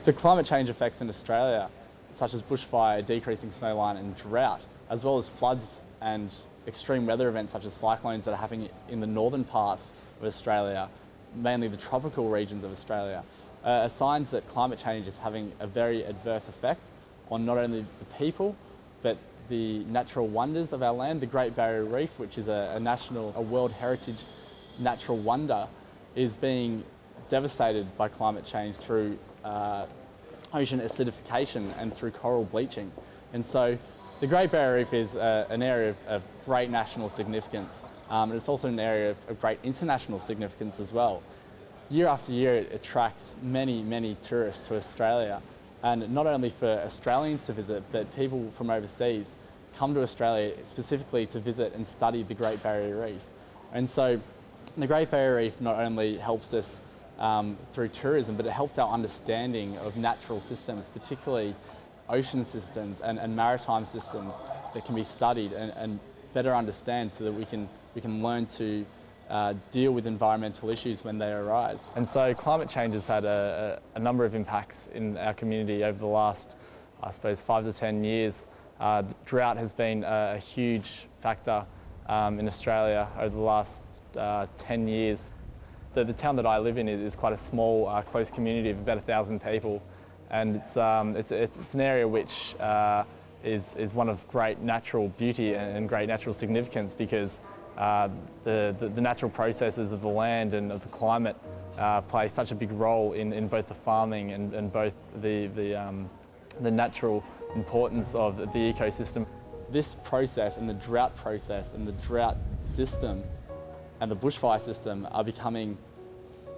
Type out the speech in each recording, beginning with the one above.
The climate change effects in Australia, such as bushfire, decreasing snowline and drought, as well as floods and extreme weather events such as cyclones that are happening in the northern parts of Australia, mainly the tropical regions of Australia, are signs that climate change is having a very adverse effect on not only the people, but the natural wonders of our land. The Great Barrier Reef, which is a World Heritage natural wonder, is being devastated by climate change through ocean acidification and through coral bleaching. And so the Great Barrier Reef is an area of great national significance, and it's also an area of great international significance as well. Year after year it attracts many, many tourists to Australia, and not only for Australians to visit, but people from overseas come to Australia specifically to visit and study the Great Barrier Reef. And so the Great Barrier Reef not only helps us through tourism, but it helps our understanding of natural systems, particularly ocean systems and maritime systems that can be studied and better understand, so that we can learn to deal with environmental issues when they arise. And so climate change has had a number of impacts in our community over the last, I suppose, 5 to 10 years. Drought has been a huge factor in Australia over the last 10 years. The town that I live in is quite a small, close community of about 1,000 people, and it's an area which is one of great natural beauty and great natural significance, because the natural processes of the land and of the climate play such a big role in both the farming and both the natural importance of the ecosystem. This process and the drought process and the drought system and the bushfire system are becoming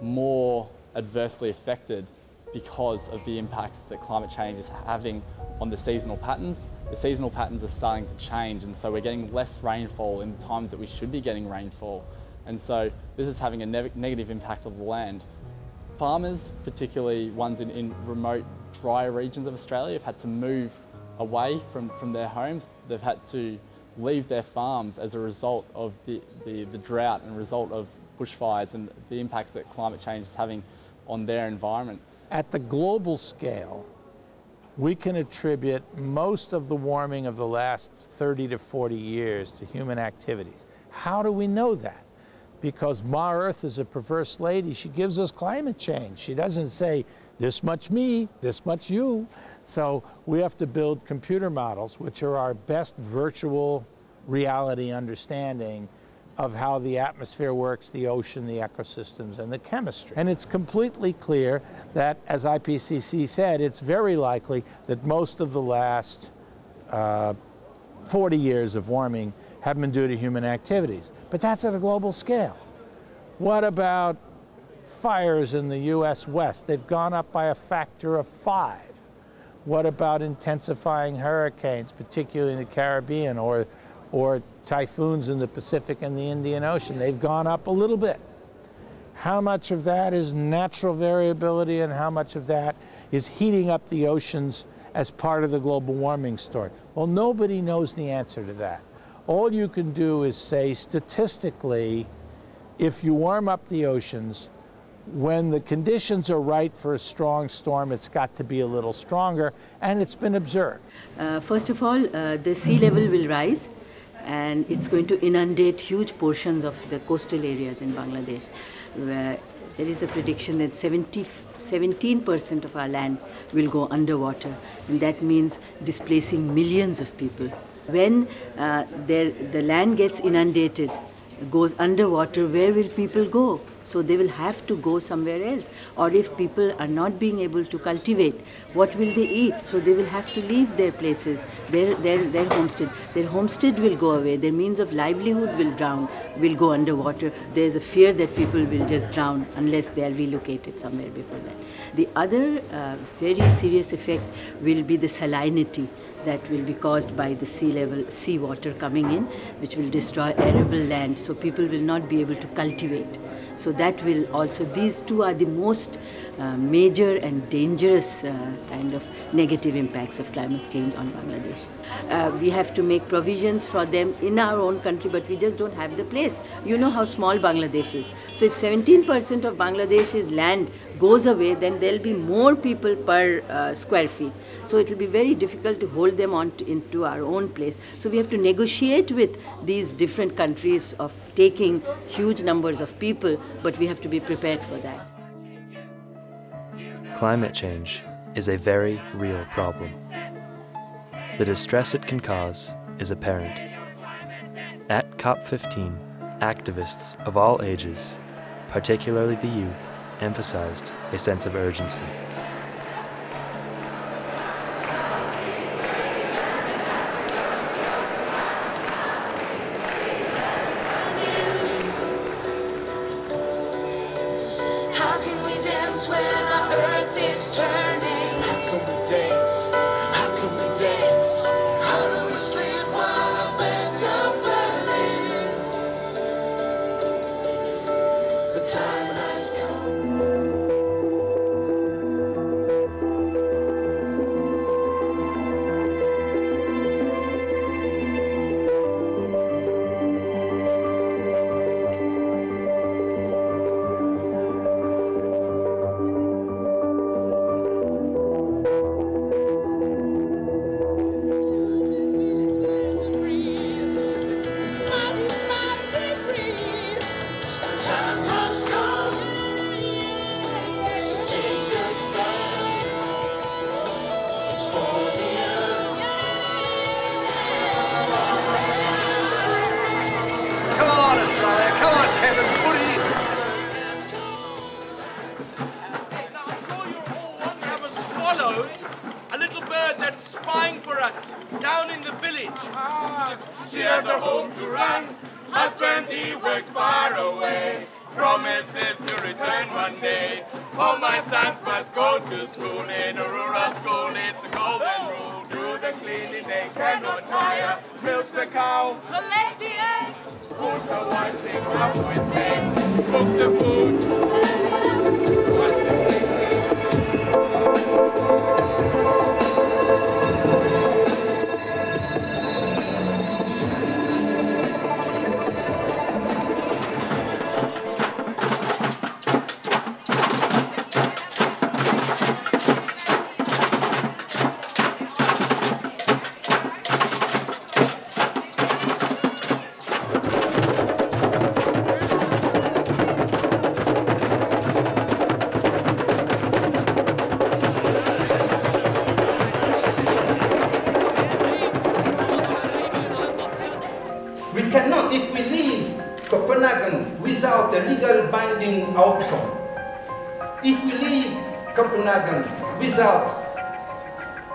more adversely affected because of the impacts that climate change is having on the seasonal patterns. The seasonal patterns are starting to change, and so we're getting less rainfall in the times that we should be getting rainfall. And so this is having a negative impact on the land. Farmers, particularly ones in remote, drier regions of Australia, have had to move away from their homes. They've had to leave their farms as a result of the drought and a result of bushfires and the impacts that climate change is having on their environment. At the global scale, we can attribute most of the warming of the last 30 to 40 years to human activities. How do we know that? Because Ma Earth is a perverse lady. She gives us climate change. She doesn't say, this much me, this much you. So we have to build computer models, which are our best virtual reality understanding of how the atmosphere works, the ocean, the ecosystems, and the chemistry. And it's completely clear that, as IPCC said, it's very likely that most of the last 40 years of warming have been due to human activities. But that's at a global scale. What about fires in the US West? They've gone up by a factor of 5. What about intensifying hurricanes, particularly in the Caribbean, or typhoons in the Pacific and the Indian Ocean? They've gone up a little bit. How much of that is natural variability, and how much of that is heating up the oceans as part of the global warming story? Well, nobody knows the answer to that. All you can do is say, statistically, if you warm up the oceans, when the conditions are right for a strong storm, it's got to be a little stronger, and it's been observed. First of all, the sea level will rise, and it's going to inundate huge portions of the coastal areas in Bangladesh, where there is a prediction that 17% of our land will go underwater, and that means displacing millions of people. When the land gets inundated, goes underwater, where will people go? So they will have to go somewhere else. Or if people are not being able to cultivate, what will they eat? So they will have to leave their places, their homestead. Their homestead will go away. Their means of livelihood will go underwater. There's a fear that people will just drown unless they are relocated somewhere before that. The other very serious effect will be the salinity that will be caused by the sea water coming in, which will destroy arable land, so people will not be able to cultivate. So that will also, these two are the most major and dangerous kind of negative impacts of climate change on Bangladesh. We have to make provisions for them in our own country, but we just don't have the place. You know how small Bangladesh is. So if 17% of Bangladesh's land goes away, then there'll be more people per square feet. So it will be very difficult to hold them on into our own place. So we have to negotiate with these different countries of taking huge numbers of people, but we have to be prepared for that. Climate change is a very real problem. The distress it can cause is apparent. At COP15, activists of all ages, particularly the youth, emphasized a sense of urgency. How can we dance when our earth is turning? How can we dance? How can we dance? How do we sleep while our beds are burning? The time has come. A little bird that's spying for us down in the village. She has a home to run. Husband, he works far away. Promises to return one day. All my sons must go to school. In a rural school, it's a golden rule. Do the cleaning, they cannot tire. Milk the cow, collect the eggs. Put the washing up with things. Cook the food. Wash the plates. We cannot, if we leave Copenhagen without a legal binding outcome, if we leave Copenhagen without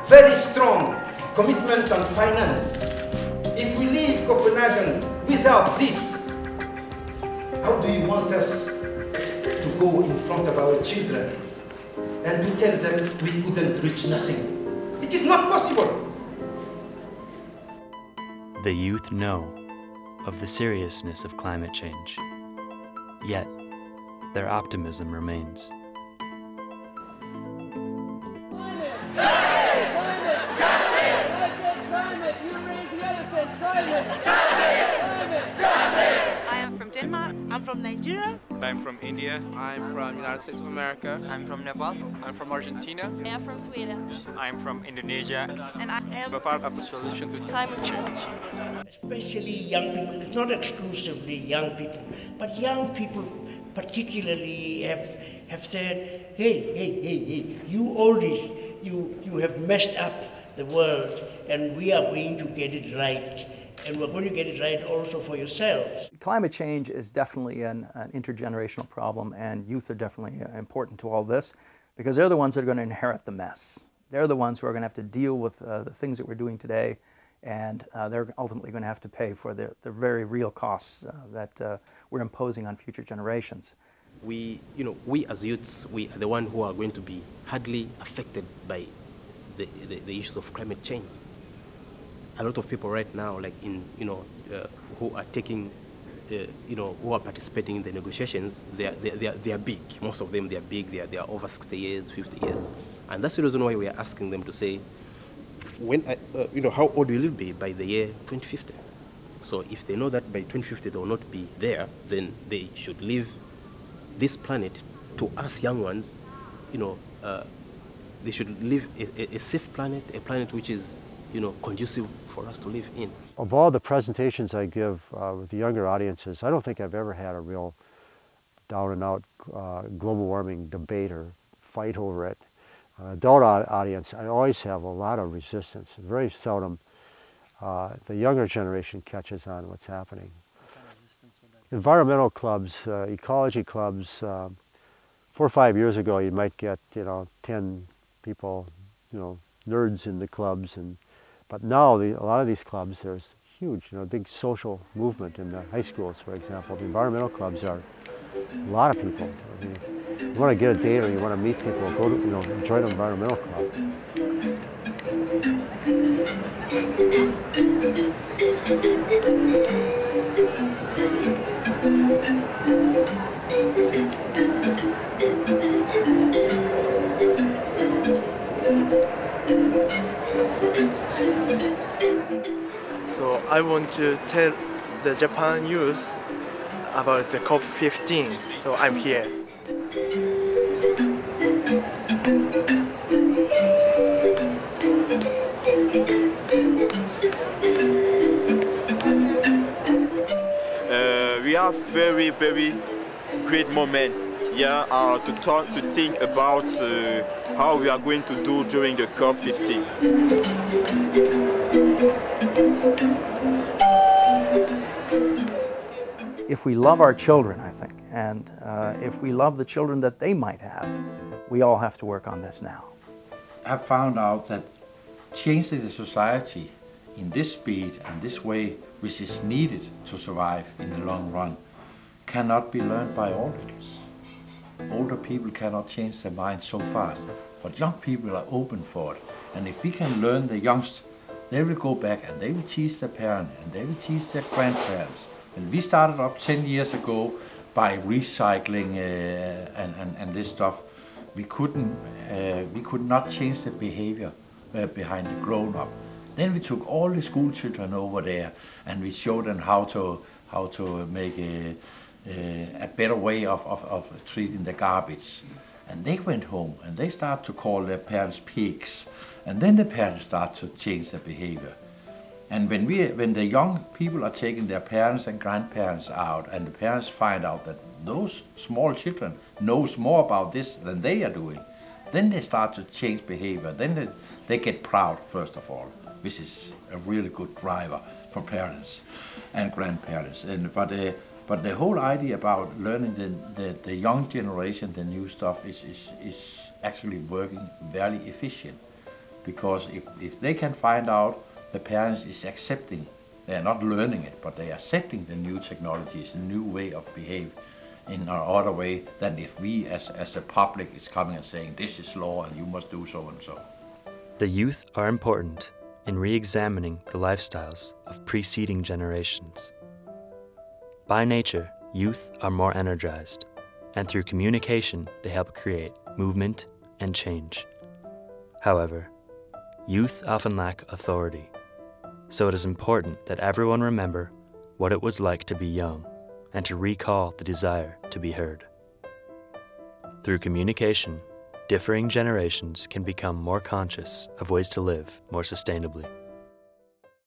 very strong commitment on finance, if we leave Copenhagen without this, how do you want us to go in front of our children and to tell them we couldn't reach nothing? It is not possible. The youth know of the seriousness of climate change, yet their optimism remains. I am from Denmark. I'm from Nigeria. I'm from India. I'm from United States of America. I'm from Nepal. I'm from Argentina. I am from Sweden. I'm from Indonesia. And I am a part of the solution to climate change. Especially young people, it's not exclusively young people, but young people particularly have said, hey, you oldies, you have messed up the world, and we are going to get it right. And we're going to get it right also for yourselves. Climate change is definitely an intergenerational problem, and youth are definitely important to all this because they're the ones that are going to inherit the mess. They're the ones who are going to have to deal with the things that we're doing today, and they're ultimately going to have to pay for the very real costs that we're imposing on future generations. We as youths, we are the ones who are going to be hardly affected by the issues of climate change. A lot of people right now, like who are taking, who are participating in the negotiations, they are big. Most of them, they are big. They are over 60 years, 50 years, and that's the reason why we are asking them to say, when, how old will you be by the year 2050? So if they know that by 2050 they will not be there, then they should leave this planet to us young ones they should live a safe planet, a planet which is, conducive for us to live in. Of all the presentations I give with the younger audiences, I don't think I've ever had a real down-and-out global warming debate or fight over it. Adult audience, I always have a lot of resistance. Very seldom the younger generation catches on what's happening. Environmental clubs, ecology clubs, 4 or 5 years ago you might get 10 people, nerds in the clubs, but now a lot of these clubs, there's huge, big social movement in the high schools, for example. The environmental clubs are a lot of people. I mean, you want to get a date or you want to meet people, go to, join an environmental club. So I want to tell the Japan youth about the COP15, so I'm here. We have very, very great moment here to think about how we are going to do during the COP15. If we love our children, I think, and if we love the children that they might have, we all have to work on this now. I've found out that changing the society in this speed and this way, which is needed to survive in the long run, cannot be learned by adults. Older people cannot change their minds so fast, but young people are open for it. And if we can learn the youngsters, they will go back and they will teach their parents and they will teach their grandparents. And we started up 10 years ago by recycling and this stuff. We could not change the behavior behind the grown-up. Then we took all the school children over there and we showed them how to make a better way of treating the garbage. And they went home and they started to call their parents pigs. And then the parents start to change their behavior. And when the young people are taking their parents and grandparents out and the parents find out that those small children knows more about this than they are doing, then they start to change behavior. Then they get proud, first of all, which is a really good driver for parents and grandparents. But the whole idea about learning the young generation, the new stuff, is actually working very efficient. Because if they can find out the parents is accepting, they are not learning it, but they are accepting the new technologies, the new way of behave in an other way than if we as the public is coming and saying this is law and you must do so and so. The youth are important in re-examining the lifestyles of preceding generations. By nature, youth are more energized, and through communication they help create movement and change. However, youth often lack authority, so it is important that everyone remember what it was like to be young and to recall the desire to be heard. Through communication, differing generations can become more conscious of ways to live more sustainably.